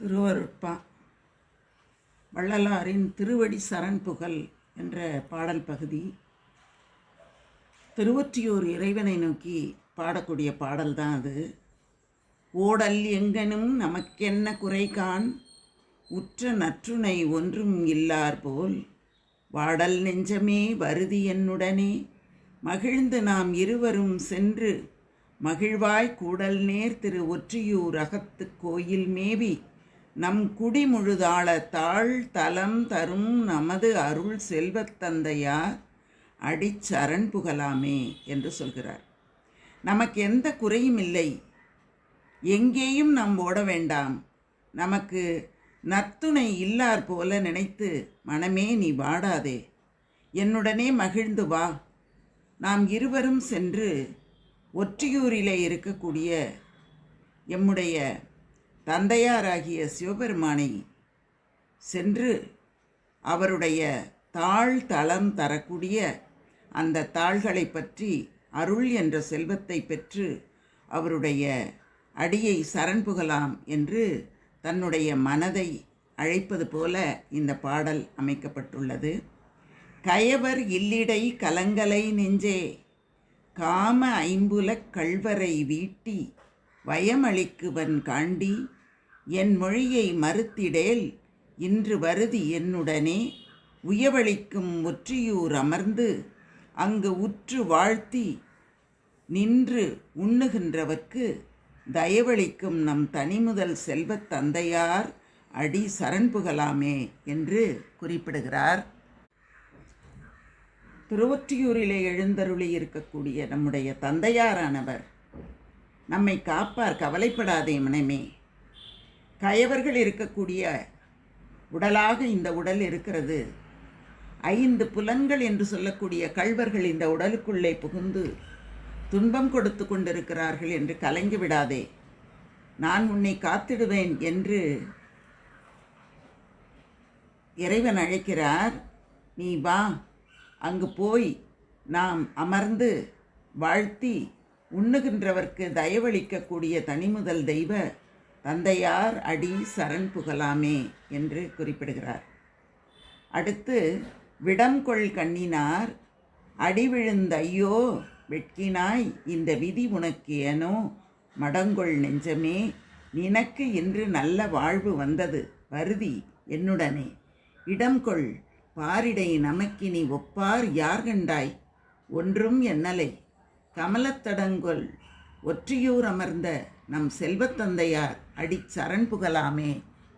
திருவருட்பா வள்ளலாரின் திருவடி சரண் புகழ் என்ற பாடல் பகுதி. திருவொற்றியூர் இறைவனை நோக்கி பாடக்கூடிய பாடல் தான் அது. ஓடல் எங்கனும் நமக்கென்ன குறைகான், உற்ற நற்றுணை ஒன்றும் இல்லார் போல், வாடல் நெஞ்சமே வருதி என்னுடனே, மகிழ்ந்து நாம் இருவரும் சென்று மகிழ்வாய் கூடல் நேர் திரு ஒற்றியூர் அகத்து கோயில் மேவி, நம் குடிமுழுதாள தாழ் தலம் தரும் நமது அருள் செல்வத்தந்தையார் அடிச்சரண் புகழாமே என்று சொல்கிறார். நமக்கு எந்த குறையும் இல்லை, எங்கேயும் நாம் ஓட வேண்டாம், நமக்கு நத்துணை இல்லார் போல நினைத்து மனமே நீ வாடாதே, என்னுடனே மகிழ்ந்து வா, நாம் இருவரும் சென்று ஒற்றியூரிலே இருக்கக்கூடிய எம்முடைய தந்தையாராகிய சிவபெருமானை சென்று அவருடைய தாழ் தளம் தரக்கூடிய அந்த தாள்களை பற்றி அருள் என்ற செல்வத்தை பெற்று அவருடைய அடியை சரண் புகலாம் என்று தன்னுடைய மனதை அழைப்பது போல இந்த பாடல் அமைக்கப்பட்டுள்ளது. கயவர் இல்லிடை கலங்கலை நெஞ்சே, காம ஐம்புலக் கள்வரை வீட்டி, வயமளிக்குவன் காண்டி, என் மொழியை மறுத்திடேல் இன்று வருதி என்னுடனே, உயவளிக்கும் ஒற்றியூர் அமர்ந்து அங்கு உற்று வாழ்த்தி நின்று உண்ணுகின்றவர்க்கு தயவளிக்கும் நம் தனிமுதல் செல்வத் தந்தையார் அடி சரண் புகழாமே என்று குறிப்பிடுகிறார். திருவொற்றியூரிலே எழுந்தருளி இருக்கக்கூடிய நம்முடைய தந்தையாரானவர் நம்மை காப்பார், கவலைப்படாதே மனமே. கயவர்கள் இருக்கக்கூடிய உடலாக இந்த உடல் இருக்கிறது. 5 புலன்கள் என்று சொல்லக்கூடிய கள்வர்கள் இந்த உடலுக்குள்ளே புகுந்து துன்பம் கொடுத்து கொண்டிருக்கிறார்கள் என்று கலங்கி விடாதே, நான் உன்னை காத்திடுவேன் என்று இறைவன் அழைக்கிறார். நீ வா, அங்கு போய் நாம் அமர்ந்து வாழ்த்தி உண்ணுகின்றவர்க்கு தயவளிக்கக்கூடிய தனிமுதல் தெய்வ தந்தையார் அடி சரண் புகழாமே என்று குறிப்பிடுகிறார். அடுத்து, விடம்கொள் கண்ணினார் அடி விழுந்த ஐயோ வெட்கினாய், இந்த விதி உனக்கு ஏனோ மடங்கொள் நெஞ்சமே, நினக்கு இன்று நல்ல வாழ்வு வந்தது வருதி என்னுடனே, இடம்கொள் பாரிடை நமக்கினி ஒப்பார் யார் கண்டாய், ஒன்றும் என்னலை கமலத்தடங்கொள் ஒற்றியூர் அமர்ந்த நம் செல்வத்தந்தையார் அடி சரண் புகழாமே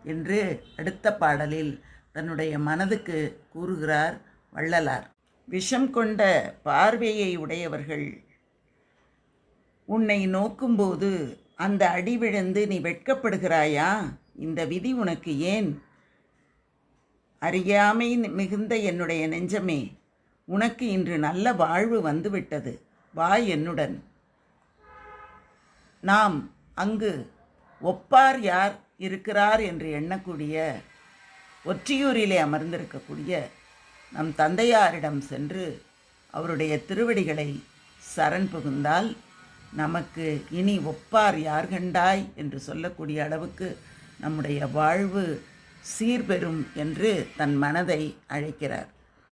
என்று அடுத்த பாடலில் தன்னுடைய மனதுக்கு கூறுகிறார் வள்ளலார். விஷம் கொண்ட பார்வையை உடையவர்கள் உன்னை நோக்கும்போது அந்த அடி விழுந்து நீ வெட்கப்படுகிறாயா, இந்த விதி உனக்கு ஏன், அறியாமை மிகுந்த என்னுடைய நெஞ்சமே, உனக்கு இன்று நல்ல வாழ்வு வந்துவிட்டது, வா என்னுடன், நாம் அங்கு ஒப்பார் யார் இருக்கிறார் என்று எண்ணக்கூடிய ஒற்றியூரிலே அமர்ந்திருக்கக்கூடிய நம் தந்தையாரிடம் சென்று அவருடைய திருவடிகளை சரண் புகுந்தால் நமக்கு இனி ஒப்பார் யார் கண்டாய் என்று சொல்லக்கூடிய அளவுக்கு நம்முடைய வாழ்வு சீர்பெறும் என்று தன் மனதை அழைக்கிறார்.